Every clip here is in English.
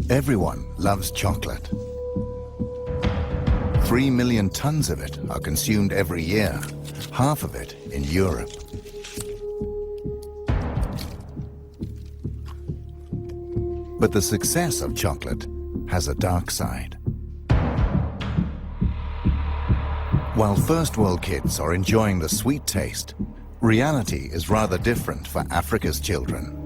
Everyone loves chocolate. 3 million tons of it are consumed every year, half of it in Europe. But the success of chocolate has a dark side. While first world kids are enjoying the sweet taste, reality is rather different for Africa's children.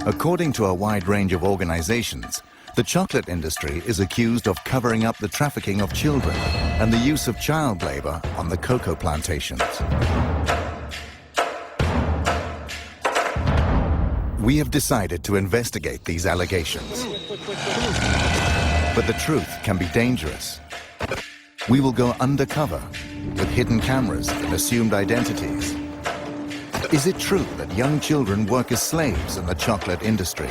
According to a wide range of organizations, the chocolate industry is accused of covering up the trafficking of children and the use of child labor on the cocoa plantations. We have decided to investigate these allegations. But the truth can be dangerous. We will go undercover with hidden cameras and assumed identities. Is it true that young children work as slaves in the chocolate industry?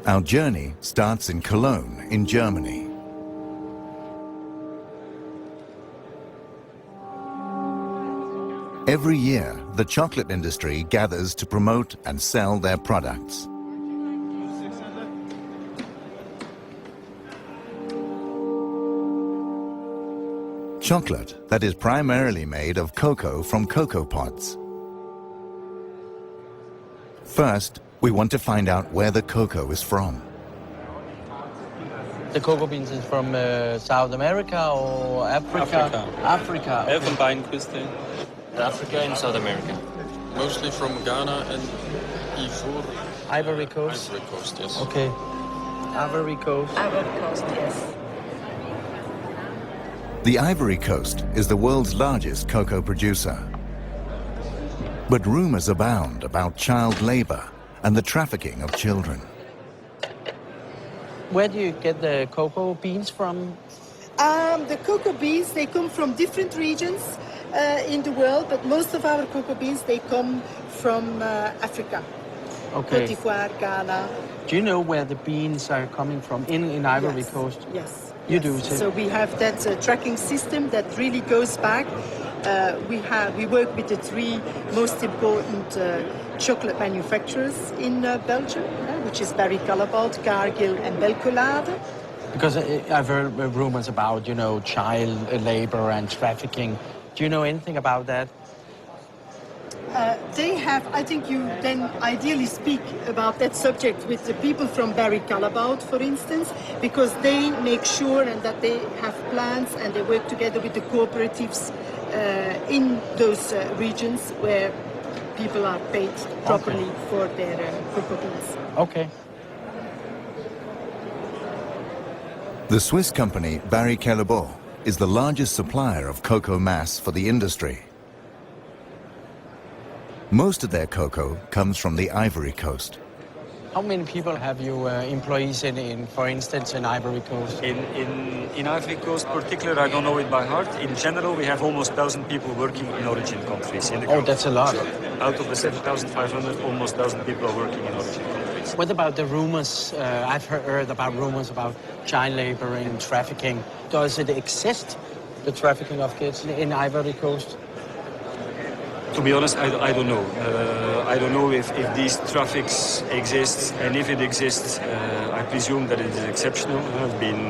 Our journey starts in Cologne, in Germany. Every year, the chocolate industry gathers to promote and sell their products. Chocolate that is primarily made of cocoa from cocoa pods. First, we want to find out where the cocoa is from. The cocoa beans is from South America or Africa? Africa. Okay. Elfenbeinküste. Africa and South America. Mostly from Ghana and Ivory Coast. Ivory Coast, yes. Okay. Ivory Coast. Ivory Coast, yes. The Ivory Coast is the world's largest cocoa producer. But rumors abound about child labor and the trafficking of children. Where do you get the cocoa beans from? The cocoa beans, they come from different regions in the world, but most of our cocoa beans, they come from Africa. Okay. Côte d'Ivoire, Ghana. Do you know where the beans are coming from in Ivory Yes. Coast? Yes. You yes. do, too? So we have that tracking system that really goes back. We work with the three most important chocolate manufacturers in Belgium, which is Barry Callebaut, Cargill and Belcolade. Because I've heard rumors about, child labor and trafficking. Do you know anything about that? They have, I think you then ideally speak about that subject with the people from Barry Callebaut, for instance, because they make sure and that they have plans and they work together with the cooperatives in those regions where people are paid properly for their cocoa beans. Okay. The Swiss company Barry Callebaut is the largest supplier of cocoa mass for the industry. Most of their cocoa comes from the Ivory Coast. How many people have you employees in, for instance, in Ivory Coast? In Ivory Coast particular, I don't know it by heart. In general, we have almost 1,000 people working in origin countries. Oh, that's a lot. Out of the 7,500, almost 1,000 people are working in origin countries. What about the rumors? I've heard about rumors about child labor and trafficking. Does it exist, the trafficking of kids in Ivory Coast? To be honest, I don't know. I don't know if these traffics exist, and if it exists, I presume that it is exceptional. I've been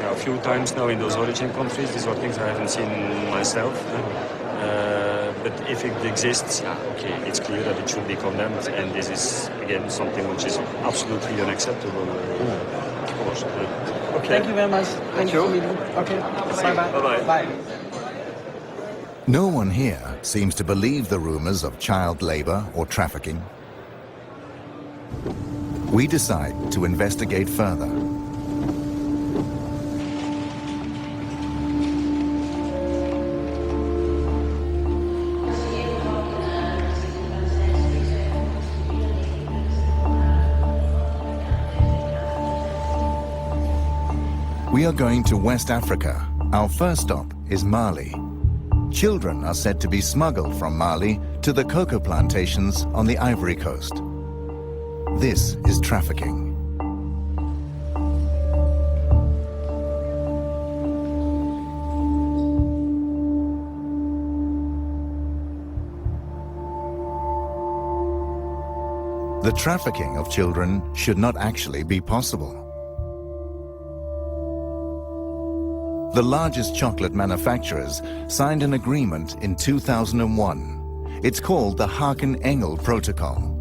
a few times now in those origin countries. These are things I haven't seen myself. But if it exists, okay, it's clear that it should be condemned, and this is, again, something which is absolutely unacceptable. Of course. Okay. Thank you very much. Thank you. Okay. Bye-bye. Bye-bye. Bye. No one here seems to believe the rumors of child labor or trafficking. We decide to investigate further. We are going to West Africa. Our first stop is Mali. children are said to be smuggled from Mali to the cocoa plantations on the Ivory Coast. This is trafficking. The trafficking of children should not actually be possible. The largest chocolate manufacturers signed an agreement in 2001. It's called the Haken-Engel Protocol.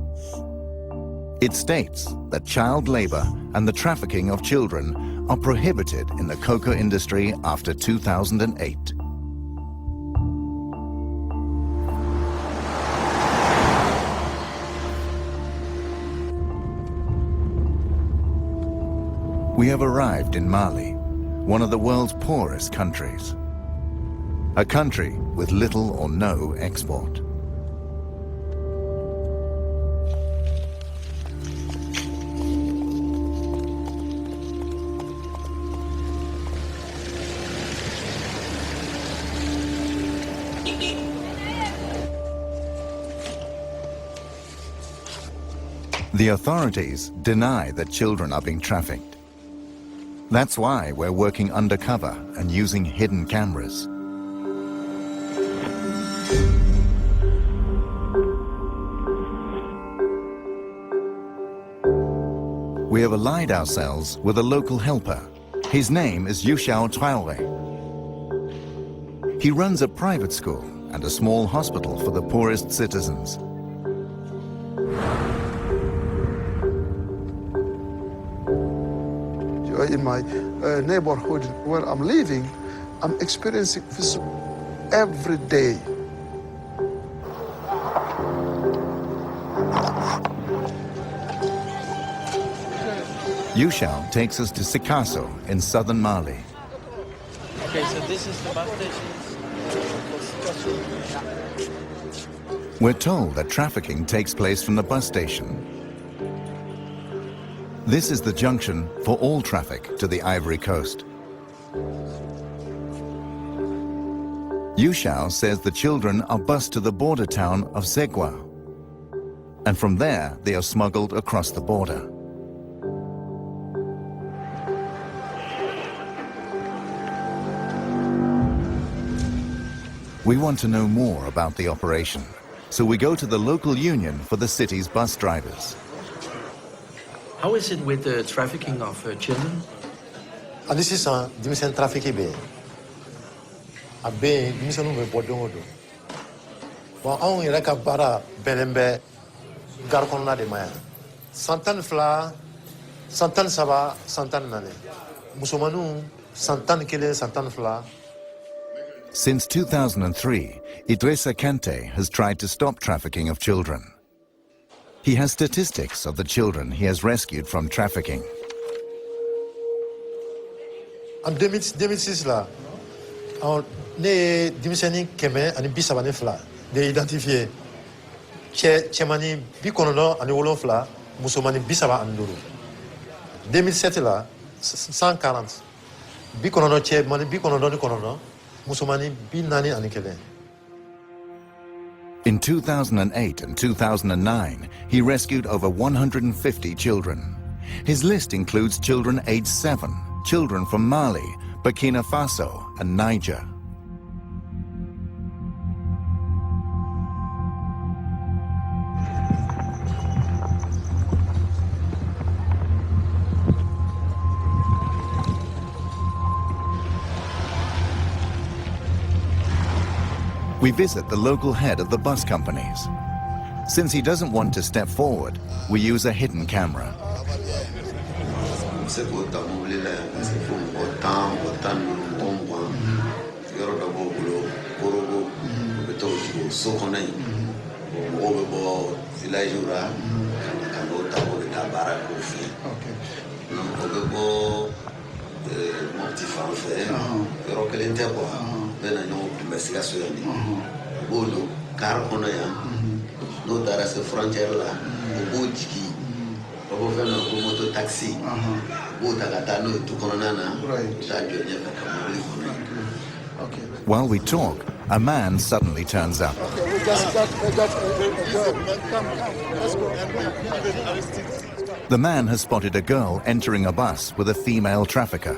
It states that child labor and the trafficking of children are prohibited in the cocoa industry after 2008. We have arrived in Mali, one of the world's poorest countries. A country with little or no export. The authorities deny that children are being trafficked. That's why we're working undercover and using hidden cameras. We have allied ourselves with a local helper. His name is Yushao Traore. He runs a private school and a small hospital for the poorest citizens. In my neighborhood where I'm living, I'm experiencing this every day. Yushao takes us to Sikasso in southern Mali. Okay, so this is the bus station. We're told that trafficking takes place from the bus station. This is the junction for all traffic to the Ivory Coast. Yushao says the children are bused to the border town of Segwa, and from there they are smuggled across the border. We want to know more about the operation, so we go to the local union for the city's bus drivers. How is it with the trafficking of children? This is a division trafficking bay. A bay, division of Bodongo. Well, only like a bara, Belembe, Garcona de Maya. Santan Fla, Santan Saba, Santan Nane. Musumanu, Santan Kile, Santan Fla. Since 2003, Idrissa Kante has tried to stop trafficking of children. He has statistics of the children he has rescued from trafficking. En 2006 là, ne dimiseni keme ani bisabane fla de identifier chemani bikonono ani wolofla musomani bisaba anduru. 2007 là 140 bikonono chemani bikonono ni konono musomani binani ani kele. In 2008 and 2009, he rescued over 150 children. His list includes children aged 7, children from Mali, Burkina Faso, and Niger. We visit the local head of the bus companies. Since he doesn't want to step forward, we use a hidden camera. While we talk, a man suddenly turns up. Okay, we just got a girl. Come, let's go. The man has spotted a girl entering a bus with a female trafficker.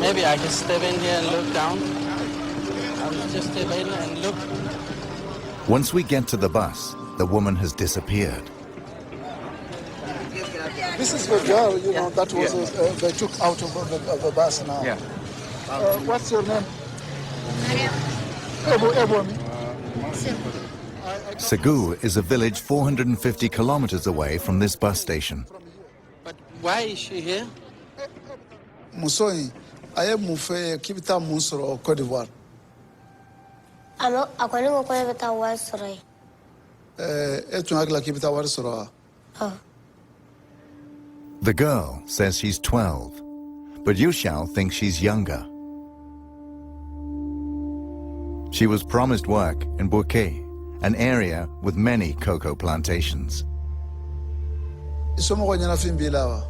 Maybe I can step in here and look down. I'll just step in and look. Once we get to the bus, the woman has disappeared. This is the girl, you know, that was they took out of the bus now. Yeah. What's your name? Segu is a village 450 kilometers away from this bus station. But why is she here? Musoi, I am Mufe Kibita Musoro, Cote d'Ivoire. According to Kibita Warsoro. Etunagla Kibita Warsoro. The girl says she's 12, but Yuxiao thinks she's younger. She was promised work in Bouquet, an area with many cocoa plantations. Isomo nyana fimbilawa.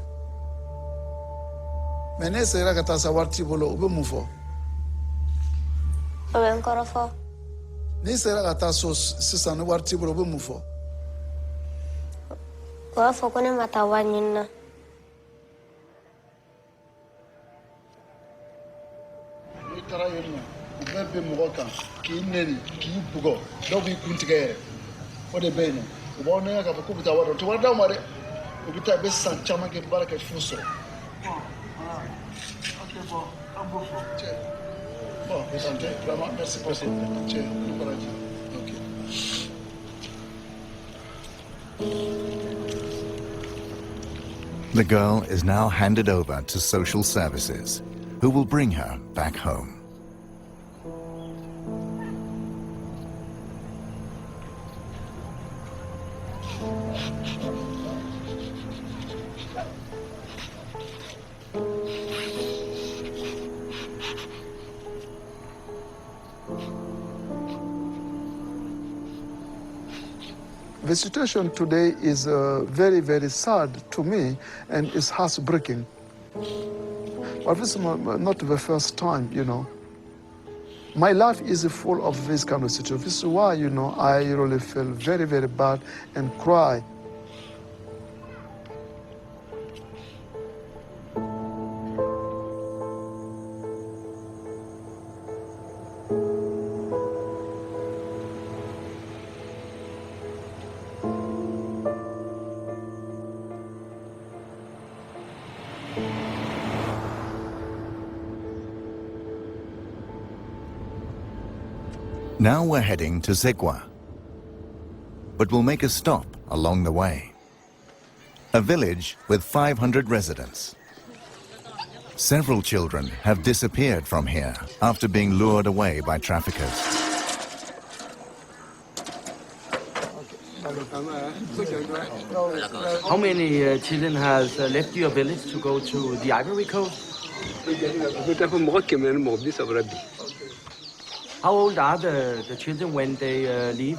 Menese ra kata sa warti bolo ube mufo. Oben korofo. Ni sera kata so sisa no warti bolo ube mufo. Wa fokone matawa nyina. Ni tara yema. Ubebe mugoka ki neri ki bugo. Dobi kuntigere. Ode bene. Ubone ya kafa kubita wado. To wada mare. Ubita be san chama ke baraka fuso. OK bon, ambofo. Bon, santé, vraiment merci pour cette tiens, nous voilà. OK. The girl is now handed over to social services, who will bring her back home. The situation today is very, very sad to me and it's heartbreaking. But this is not the first time, you know. My life is full of this kind of situation. This is why, you know, I really feel very, very bad and cry. Now we're heading to Zegwa, but we'll make a stop along the way. A village with 500 residents. Several children have disappeared from here after being lured away by traffickers. How many children has left your village to go to the Ivory Coast? How old are the children when they leave?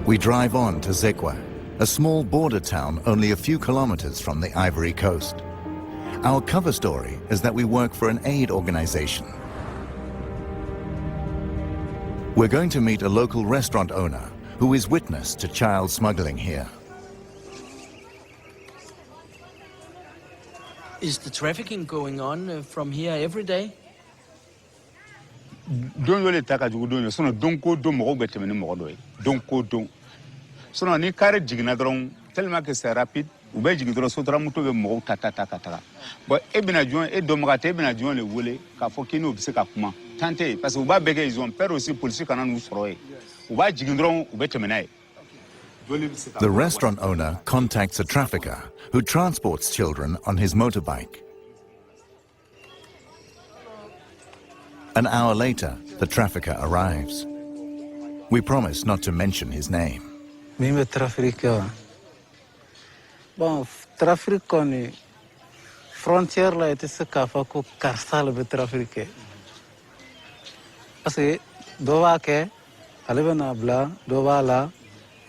We drive on to Zekwa, a small border town only a few kilometers from the Ivory Coast. Our cover story is that we work for an aid organization. We're going to meet a local restaurant owner who is witness to child smuggling here. Is the trafficking going on from here every day? Don't really take a good so don't go do more better than more. Don't go do. So no ni carry jignadron tellement que c'est rapide ou bien jignadron sotra muto be mo tata. But ebina join e domagate ebina join le wole ka foki no bise ka kuma tante parce que ba bege ils ont peur aussi police kana nous soroe ou ba jignadron ou betemenae. The restaurant owner contacts a trafficker who transports children on his motorbike. An hour later, the trafficker arrives. We promise not to mention his name. Mimi trafficker. Bon, trafficker ni frontière la ete se kafa ko karsal be trafficker. Parce que dova ke alebe na bla, dova la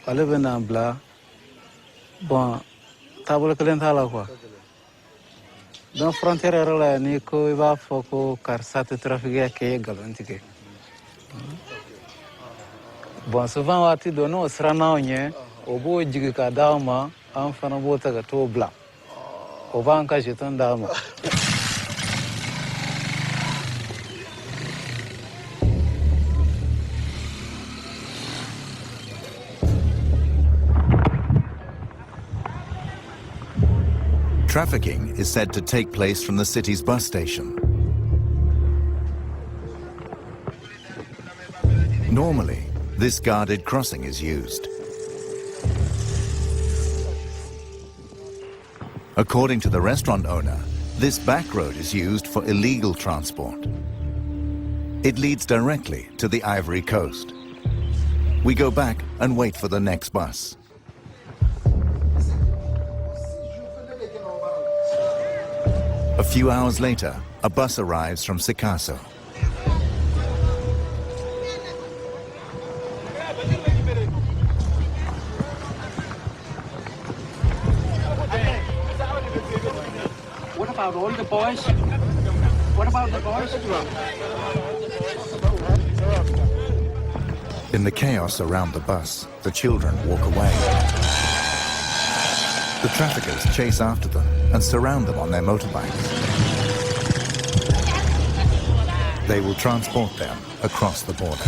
alebe na bla. Bon, table kelen thala quoi. Dans frontière la ni ko iba foko karsate trafficker ke galantike. Bon, souvent wati dono srana onye obo jigika dama am fana bota ga to bla. Oba anka jeton dama. Trafficking is said to take place from the city's bus station. Normally, this guarded crossing is used. According to the restaurant owner, this back road is used for illegal transport. It leads directly to the Ivory Coast. We go back and wait for the next bus. A few hours later, a bus arrives from Sikasso. What about all the boys? What about the boys? In the chaos around the bus, the children walk away. The traffickers chase after them and surround them on their motorbikes. They will transport them across the border.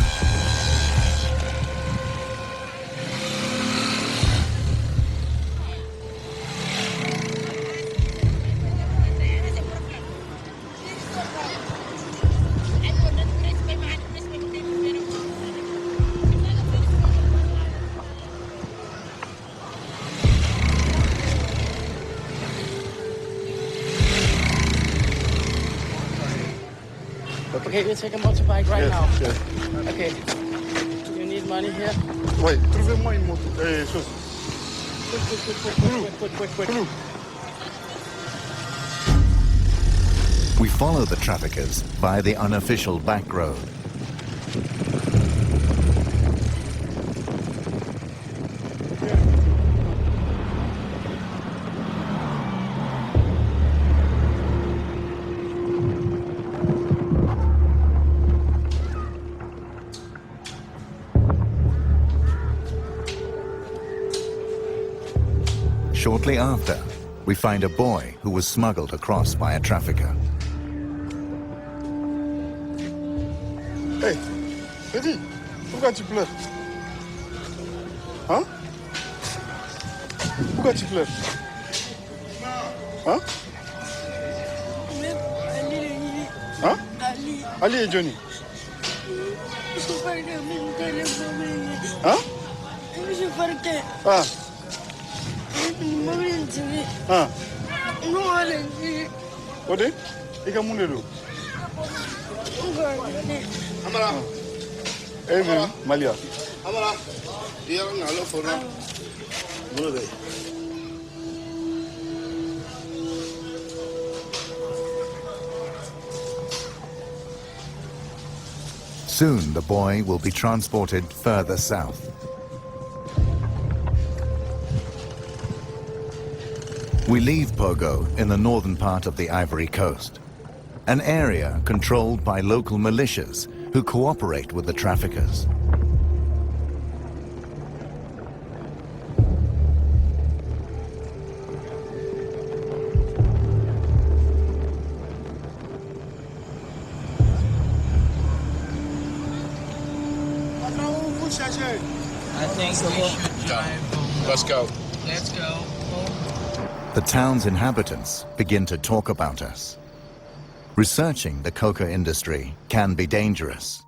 Okay, you take a motorbike right now. Yes. Okay. You need money here? Wait, trouvez-moi une moto. Chose. Quick. We follow the traffickers via the unofficial back road. Shortly after, we find a boy who was smuggled across by a trafficker. Hey, Eddie, pourquoi tu pleures? Hein? Pourquoi tu pleures? Hein? Hein? Ali et Johnny. Hein? Ah. Ah. Ode? Ika munelo. Amara. Eh, Malia. Amara. Dia ngalo fora. Munelo. Soon, the boy will be transported further south. We leave Pogo in the northern part of the Ivory Coast, an area controlled by local militias who cooperate with the traffickers. I think we should drive. Let's go. Let's go. The town's inhabitants begin to talk about us. Researching the coca industry can be dangerous.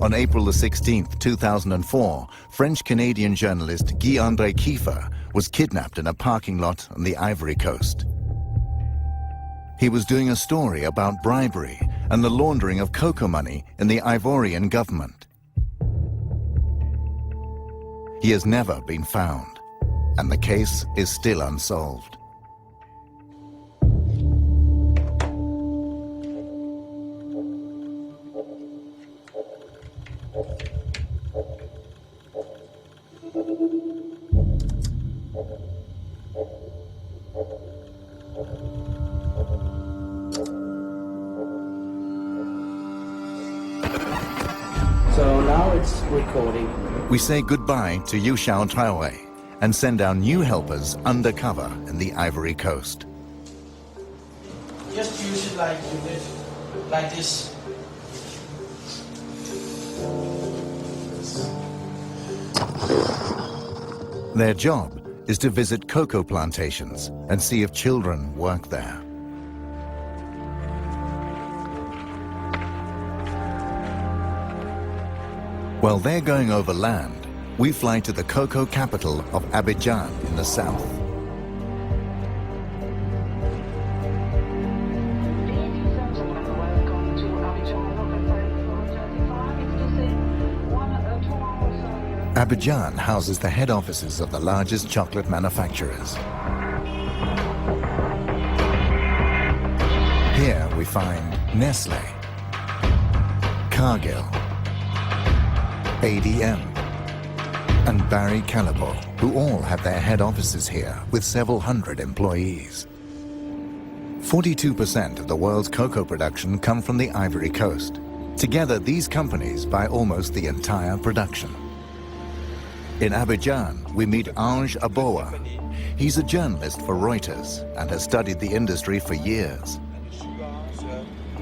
On April the 16th, 2004, French-Canadian journalist Guy-André Kiefer was kidnapped in a parking lot on the Ivory Coast. He was doing a story about bribery and the laundering of cocoa money in the Ivorian government. He has never been found, and the case is still unsolved. So now it's recording. We say goodbye to Yu Xiao Traore and send our new helpers undercover in the Ivory Coast. Just use it like this. Their job is to visit cocoa plantations and see if children work there. While they're going over land, we fly to the cocoa capital of Abidjan in the south. Abidjan houses the head offices of the largest chocolate manufacturers. Here we find Nestlé, Cargill, ADM, and Barry Callebaut, who all have their head offices here with several hundred employees. 42% of the world's cocoa production come from the Ivory Coast. Together, these companies buy almost the entire production. In Abidjan, we meet Ange Aboa. He's a journalist for Reuters and has studied the industry for years.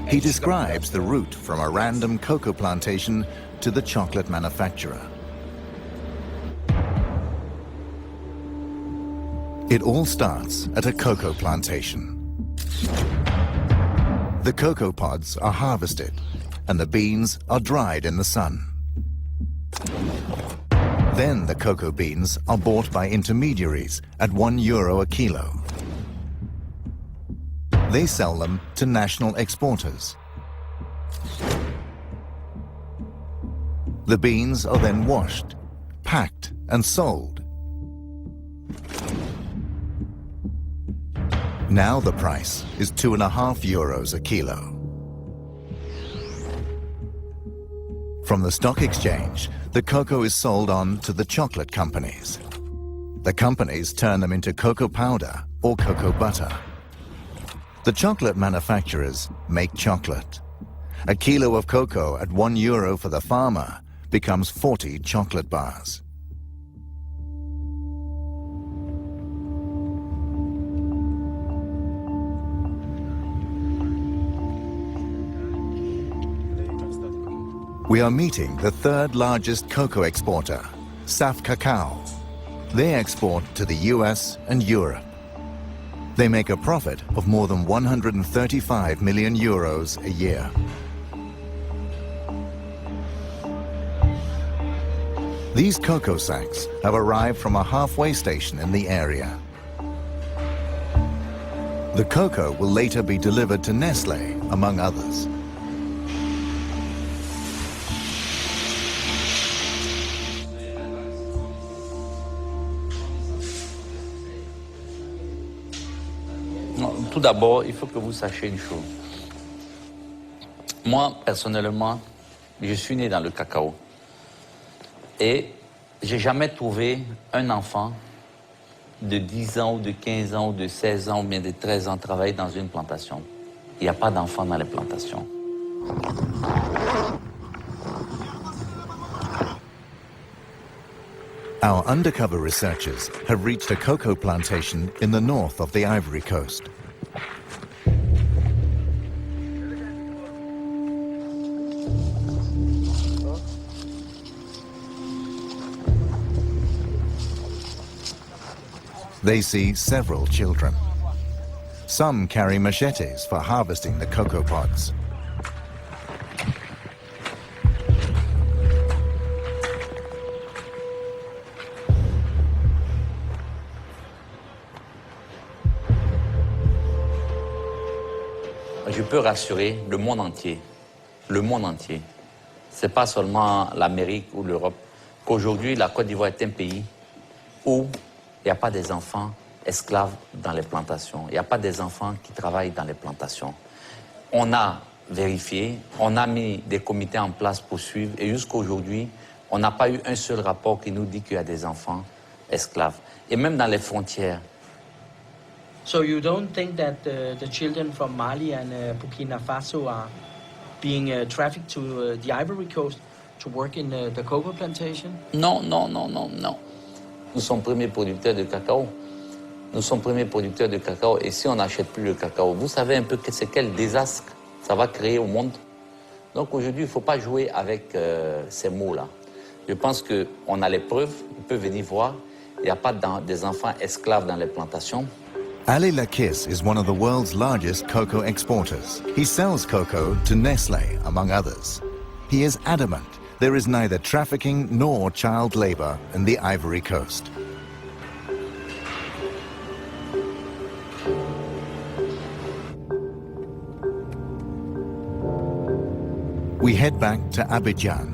He describes the route from a random cocoa plantation to the chocolate manufacturer. It all starts at a cocoa plantation. The cocoa pods are harvested and the beans are dried in the sun. Then the cocoa beans are bought by intermediaries at €1 a kilo. They sell them to national exporters. The beans are then washed, packed, and sold. Now the price is €2.50 a kilo. From the stock exchange, the cocoa is sold on to the chocolate companies. The companies turn them into cocoa powder or cocoa butter. The chocolate manufacturers make chocolate. A kilo of cocoa at €1 for the farmer becomes 40 chocolate bars. We are meeting the third largest cocoa exporter, Cacau. They export to the US and Europe. They make a profit of more than €135 million a year. These cocoa sacks have arrived from a halfway station in the area. The cocoa will later be delivered to Nestlé, among others. Tout d'abord, il faut que vous sachiez une chose. Moi, personnellement, je suis né dans le cacao. Et j'ai jamais trouvé un enfant de 10 ans ou de 15 ans ou de 16 ans ou bien de 13 ans travailler dans une plantation. Il n'y a pas d'enfants dans les plantations. Our undercover researchers have reached a cocoa plantation in the north of the Ivory Coast. They see several children. Some carry machetes for harvesting the cocoa pods. je peux rassurer le monde entier. Le monde entier. Ce n'est pas seulement l'Amérique ou l'Europe. Qu'aujourd'hui, la Côte d'Ivoire est un pays où il n'y a pas des enfants esclaves dans les plantations. Il n'y a pas des enfants qui travaillent dans les plantations. On a vérifié, on a mis des comités en place pour suivre et jusqu'à aujourd'hui, on n'a pas eu un seul rapport qui nous dit qu'il y a des enfants esclaves. Et même dans les frontières. So you don't think that the children from Mali and Burkina Faso are being trafficked to the Ivory Coast to work in the cocoa plantation? Non, non, non, non, non. Nous sommes premiers producteurs de cacao. Nous sommes premiers producteurs de cacao et si on n'achète plus le cacao, vous savez un peu c'est quel désastre ça va créer au monde. Donc aujourd'hui, il ne faut pas jouer avec ces mots-là. Je pense qu'on a les preuves, on peut venir voir. Il n'y a pas des enfants esclaves dans les plantations. Ali Lakis is one of the world's largest cocoa exporters. He sells cocoa to Nestlé, among others. He is adamant there is neither trafficking nor child labor in the Ivory Coast. We head back to Abidjan.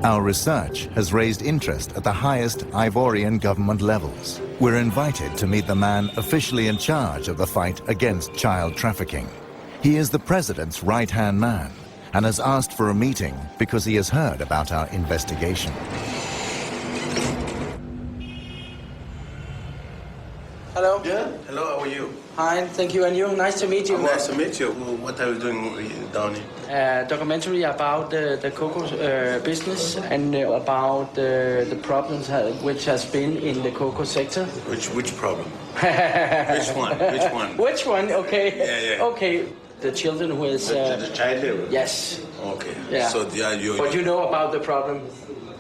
Our research has raised interest at the highest Ivorian government levels. We're invited to meet the man officially in charge of the fight against child trafficking. He is the president's right-hand man and has asked for a meeting because he has heard about our investigation. Hello. Yeah, hello, how are you? Hi, thank you, and you? Nice to meet you. Nice to meet you. What are you doing down here? Documentary about the cocoa business and about the problems which has been in the cocoa sector. Which problem? Which one? Which one? Which one? Okay. Yeah, yeah. Okay. The children who is... the child labor? Yes. Okay. Yeah. So But you know about the problem?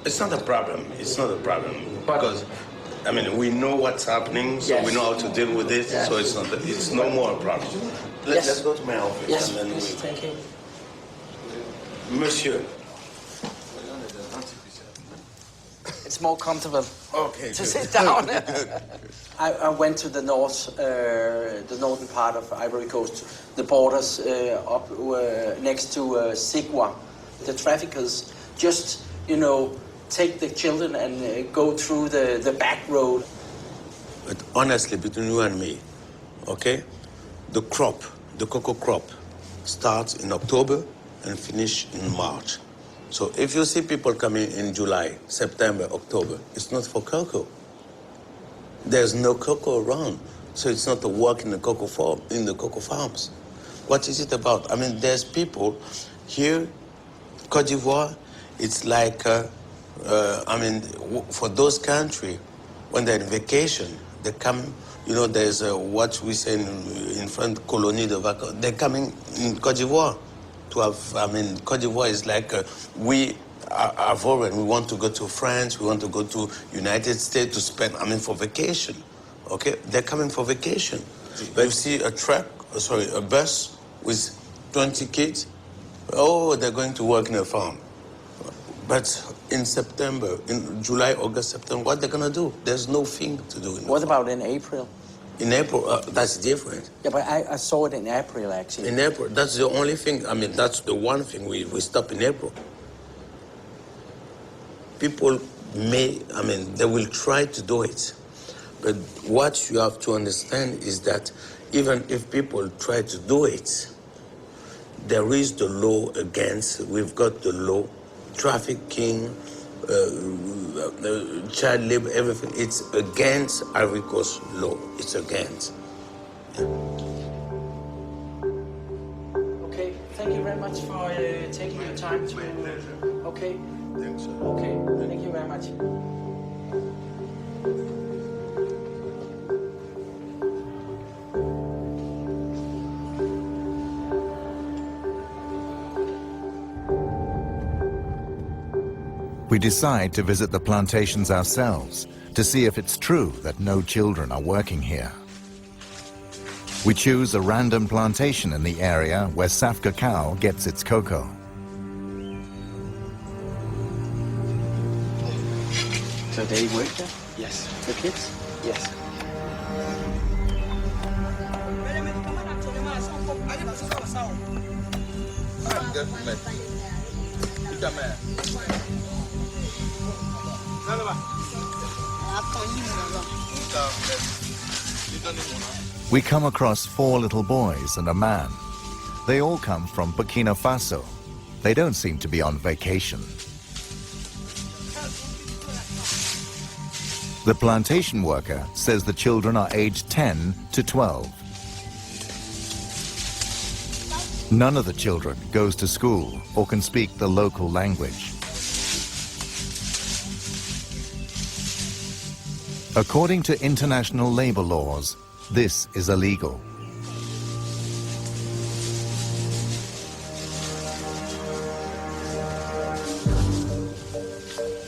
It's not a problem. It's not a problem. But, because, I mean, we know what's happening, so yes. we know how to deal with it, Yes. so it's no more a problem. Yes. Let's go to my office. Yes, and then please. Thank you. Monsieur. It's more comfortable Okay, to good. sit down. Good. I went to the northern part of Ivory Coast, the borders up next to Sigua. The traffickers just, take the children and go through the back road. But honestly, between you and me, okay, the cocoa crop, starts in October and finish in March. So if you see people coming in July, September, October, it's not for cocoa. There's no cocoa around, so it's not a work in the cocoa farms. What is it about? I mean, there's people here, Côte d'Ivoire, it's like, for those countries, when they're on vacation, they come, there's what we say in French, colonie de vacances. They're coming in Côte d'Ivoire to have, Côte d'Ivoire is like, we are foreign. We want to go to France, we want to go to United States to spend, for vacation, okay? They're coming for vacation. But you see a bus with 20 kids, they're going to work in a farm. But in September, in July, August, September, what they're gonna do? There's no thing to do. What about in April? In April, that's different. Yeah, but I saw it in April, actually. In April, that's the only thing, that's the one thing we stop in April. People they will try to do it. But what you have to understand is that even if people try to do it, there is the law against, we've got the law, trafficking, child labor, everything. It's against Ivory Coast law. It's against. Okay, thank you very much for taking your time to... My pleasure. Okay. Thanks, sir. Okay, thank you very much. We decide to visit the plantations ourselves to see if it's true that no children are working here. We choose a random plantation in the area where Cacau gets its cocoa. So they work there? Yes. The kids? Yes. We come across 4 little boys and a man. They all come from Burkina Faso. They don't seem to be on vacation. The plantation worker says the children are aged 10 to 12. None of the children goes to school or can speak the local language. According to international labor laws, this is illegal.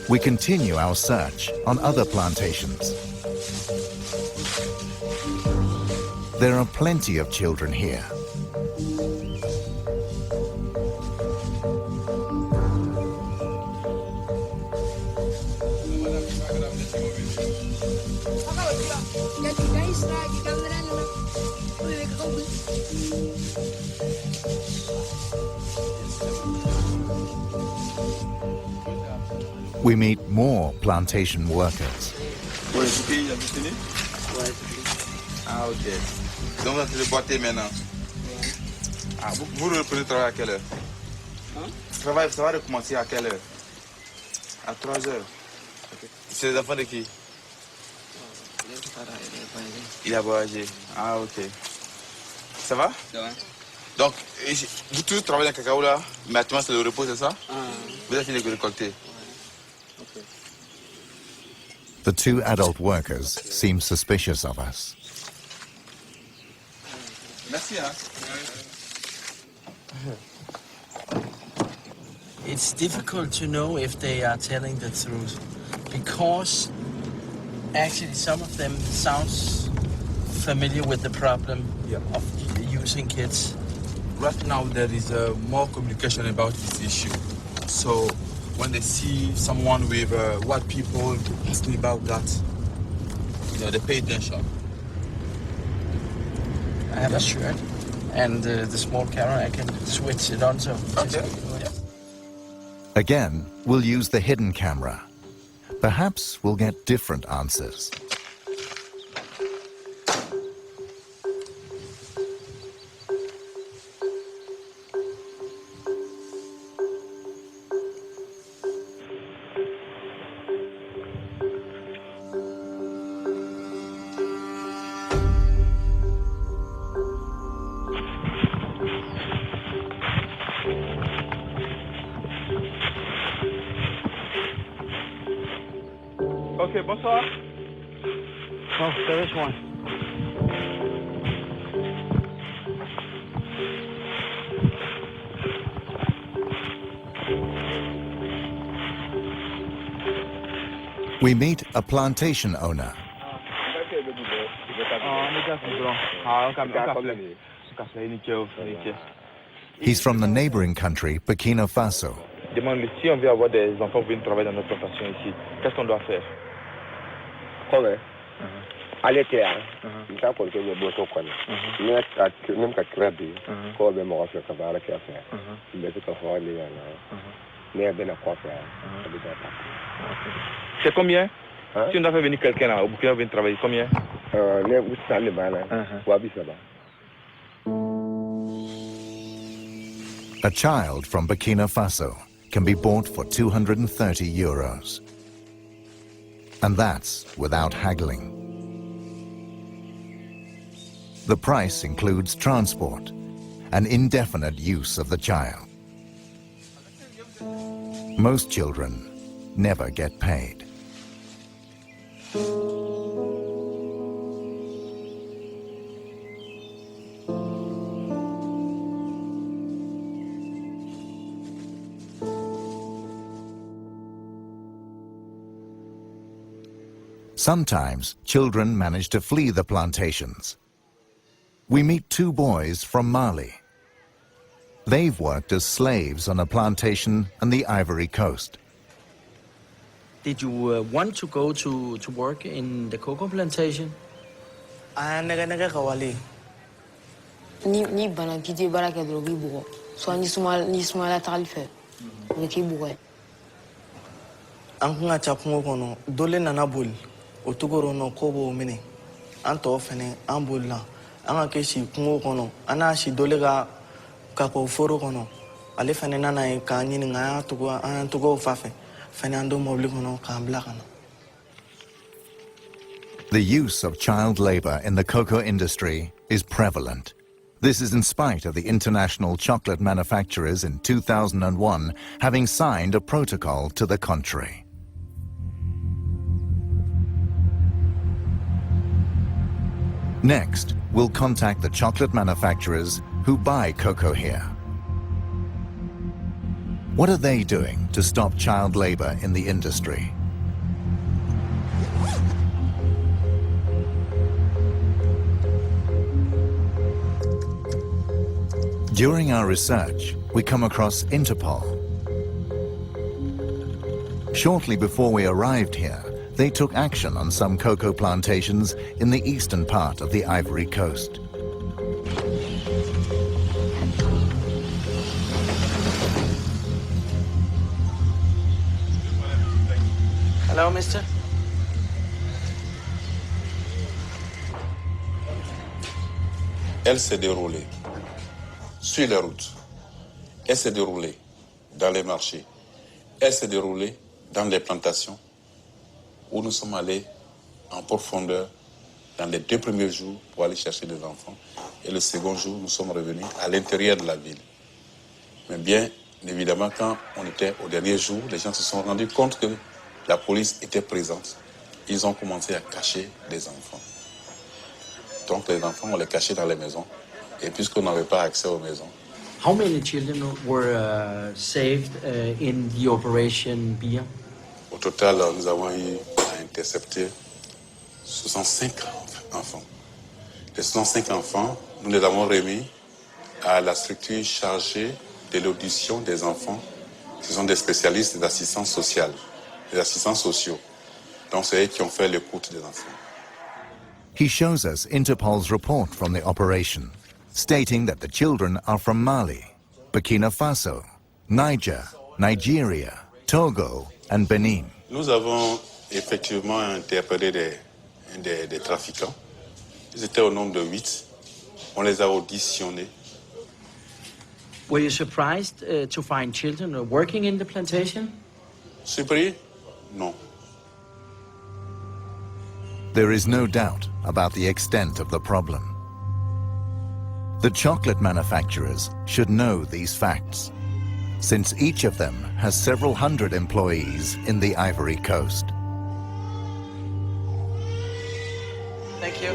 We continue our search on other plantations. There are plenty of children here. We meet more plantation workers. Ah, ok. Donc, vous êtes boîtier maintenant. Ah, vous reprenez le travail à quelle heure? Le travail, ça va recommencer à quelle heure? À 3 heures. Okay. C'est les enfants de qui? Il a voyagé. Ah, ok. Ça va? Ça va. Donc, vous tous travaillez dans le cacao là, mais actuellement c'est le repos, c'est ça? Vous avez fini de récolter? The 2 adult workers seem suspicious of us. Merci, hein? It's difficult to know if they are telling the truth because actually some of them sounds familiar with the problem of using kids. Right now there is more communication about this issue. So when they see someone with white people asking about that, you know, they pay attention. I have a shirt and the small camera, I can switch it on. So okay. Again, we'll use the hidden camera. Perhaps we'll get different answers. Ok, bonsoir. Oh, there is one. We meet a plantation owner. He's from the neighboring country, Burkina Faso. Demande si on veut avoir des enfants qui viennent travailler dans notre plantation ici, qu'est-ce qu'on doit faire? Comment? Aller terre. Il faut que je bosse au coin. Même qu'à crédit, quand on me refait ça va aller faire. Il est tout à fait allé là. Mais bien à quoi faire? C'est combien? Si on doit faire venir quelqu'un là, au Burkina vient travailler combien? Les où ça les balles? Wabi ça va. A child from Burkina Faso can be bought for €230. And that's without haggling. The price includes transport and indefinite use of the child. Most children never get paid. Sometimes children manage to flee the plantations. We meet 2 boys from Mali. They've worked as slaves on a plantation on the Ivory Coast. Did you want to go to work in the cocoa plantation? Ni bana kiti baraka drogi bugo. So ni small atalfe. Ni ki bugo. An kunga ca kungo kɔnɔ dole nana boli o togoro nɔ ko b'o minɛ an tɔw fɛnɛ an bolila an ka kɛ si kungo kɔnɔ an n'a si dole ka kakao foro kɔnɔ ale fɛnɛ nana ye k'an ɲininka an y'an togow fa fɛ fɛnɛ an don mɔbili kɔnɔ k'an bila ka na. The use of child labor in the cocoa industry is prevalent. This is in spite of the international chocolate manufacturers in 2001 having signed a protocol to the contrary. Next, we'll contact the chocolate manufacturers who buy cocoa here. What are they doing to stop child labor in the industry? During our research, we come across Interpol. Shortly before we arrived here, they took action on some cocoa plantations in the eastern part of the Ivory Coast. Hello, mister. Elle s'est déroulée sur les routes. Elle s'est déroulée dans les marchés. Elle s'est déroulée dans les plantations où nous sommes allés en profondeur dans les 2 premiers jours pour aller chercher des enfants. Et le second jour, nous sommes revenus à l'intérieur de la ville. Mais bien évidemment, quand on était au dernier jour, les gens se sont rendus compte que la police était présente. Ils ont commencé à cacher des enfants. Donc les enfants, on les cachait dans les maisons. Et puisqu'on n'avait pas accès aux maisons. How many children were saved in the operation Bia? Au total, nous avons eu à intercepter 65 enfants. Les 65 enfants, nous les avons remis à la structure chargée de l'audition des enfants. Ce sont des spécialistes d'assistance sociale, des assistants sociaux. Donc c'est eux qui ont fait l'écoute des enfants. He shows us Interpol's report from the operation, stating that the children are from Mali, Burkina Faso, Niger, Nigeria, Togo, and Benin. Nous avons effectivement interpellé des trafiquants. Ils étaient au nombre de 8. On les a auditionnés. Were you surprised to find children working in the plantation? Surpris? Non. There is no doubt about the extent of the problem. The chocolate manufacturers should know these facts, since each of them has several hundred employees in the Ivory Coast. Thank you.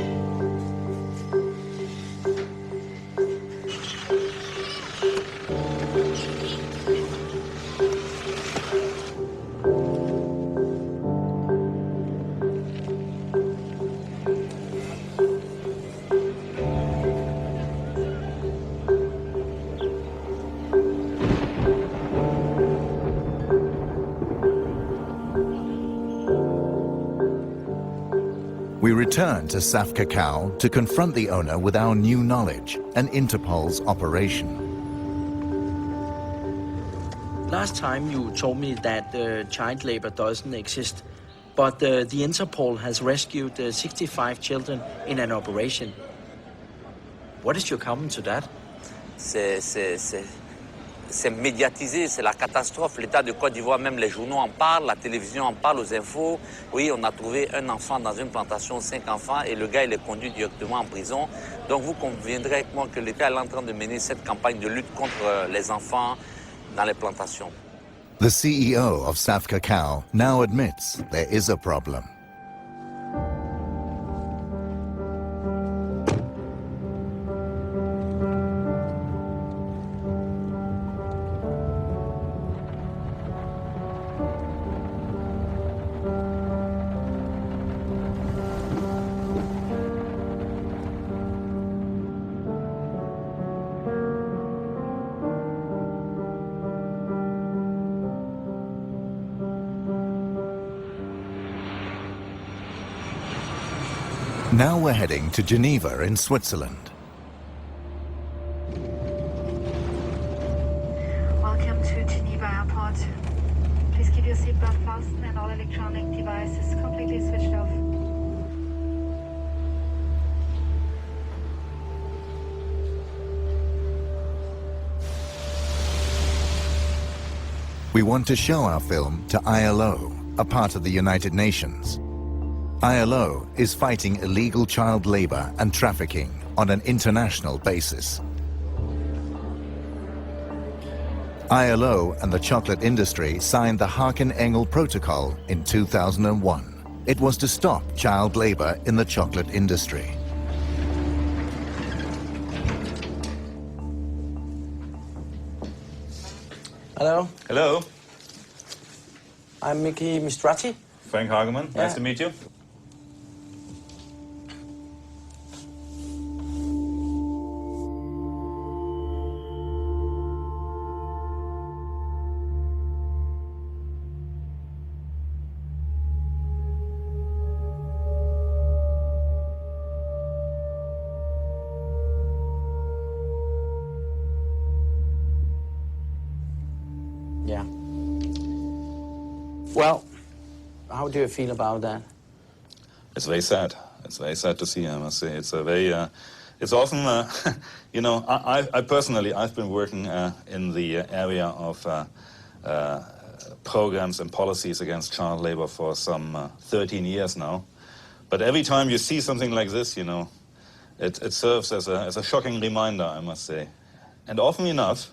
We return to SAF Cacao to confront the owner with our new knowledge and Interpol's operation. Last time you told me that child labor doesn't exist, but the Interpol has rescued 65 children in an operation. What is your comment to that? C'est médiatisé, c'est la catastrophe. L'État de Côte d'Ivoire, même les journaux en parlent, la télévision en parle, aux infos. Oui, on a trouvé un enfant dans une plantation, 5 enfants, et le gars, il est conduit directement en prison. Donc vous conviendrez avec moi que l'État est en train de mener cette campagne de lutte contre les enfants dans les plantations. The CEO of SAF Cacao now admits there is a problem. Now we're heading to Geneva in Switzerland. Welcome to Geneva Airport. Please keep your seatbelt fastened and all electronic devices completely switched off. We want to show our film to ILO, a part of the United Nations. ILO is fighting illegal child labor and trafficking on an international basis. ILO and the chocolate industry signed the Haken-Engel Protocol in 2001. It was to stop child labor in the chocolate industry. Hello. Hello. I'm Mickey Mistrati. Frank Hageman. Yeah. Nice to meet you. Yeah. Well, how do you feel about that? It's very sad. It's very sad to see, I must say. It's a very, it's often, you know, I personally, I've been working in the area of programs and policies against child labor for some 13 years now. But every time you see something like this, you know, it serves as a shocking reminder, I must say. And often enough,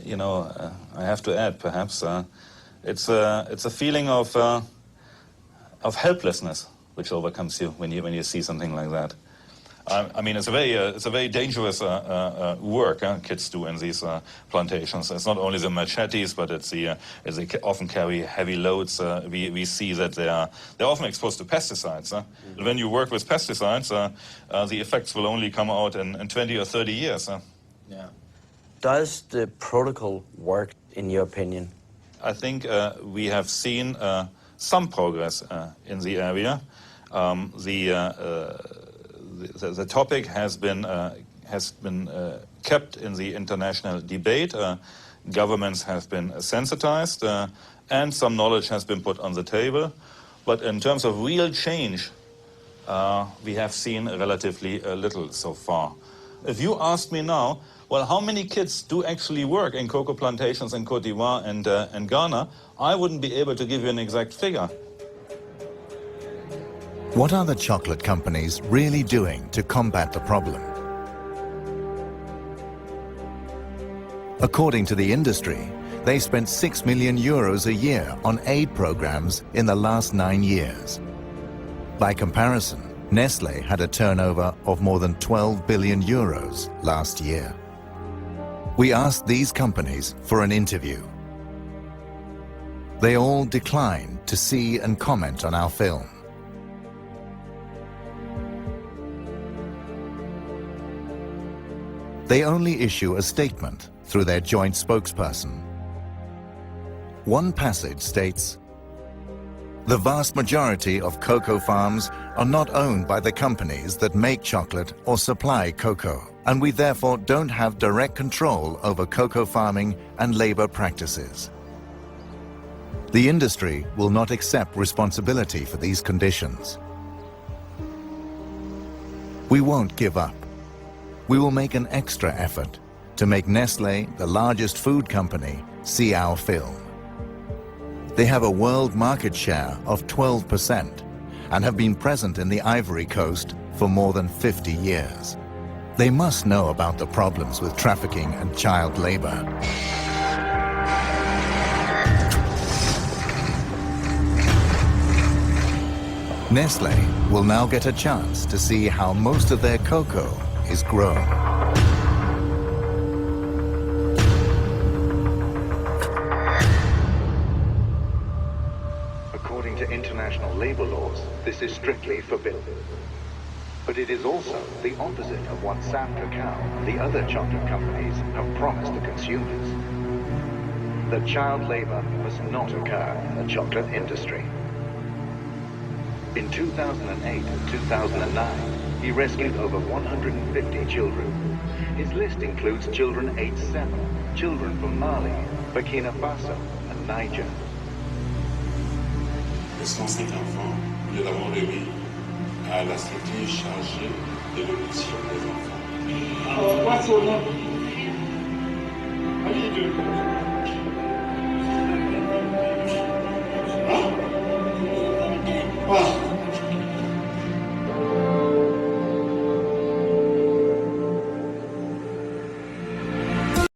you know, I have to add, perhaps, it's a feeling of helplessness which overcomes you when you see something like that. I mean, it's a very dangerous work kids do in these plantations. It's not only the machetes, but it's they often carry heavy loads. We see that they're often exposed to pesticides. When you work with pesticides, the effects will only come out in 20 or 30 years. Yeah. Does the protocol work, in your opinion? I think we have seen some progress in the area. The topic has been kept in the international debate. Governments have been sensitized, and some knowledge has been put on the table. But in terms of real change, we have seen relatively little so far. If you ask me now, well, how many kids do actually work in cocoa plantations in Côte d'Ivoire and Ghana, I wouldn't be able to give you an exact figure. What are the chocolate companies really doing to combat the problem? According to the industry, they spent €6 million a year on aid programs in the last 9 years. By comparison, Nestlé had a turnover of more than €12 billion last year. We asked these companies for an interview. They all declined to see and comment on our film. They only issue a statement through their joint spokesperson. One passage states, "The vast majority of cocoa farms are not owned by the companies that make chocolate or supply cocoa, and we therefore don't have direct control over cocoa farming and labor practices. The industry will not accept responsibility for these conditions. We won't give up. We will make an extra effort to make Nestlé, the largest food company, see our film. They have a world market share of 12% and have been present in the Ivory Coast for more than 50 years. They must know about the problems with trafficking and child labor." Nestlé will now get a chance to see how most of their cocoa is grown. According to international labor laws, this is strictly forbidden. But it is also the opposite of what Sam Cacau and the other chocolate companies have promised the consumers. That child labor must not occur in the chocolate industry. In 2008 and 2009, he rescued over 150 children. His list includes children aged 7, children from Mali, Burkina Faso, and Niger. Les 105 enfants, nous les avons remis à la structure chargée de l'audition des enfants. Alors, voici au nom. Allez,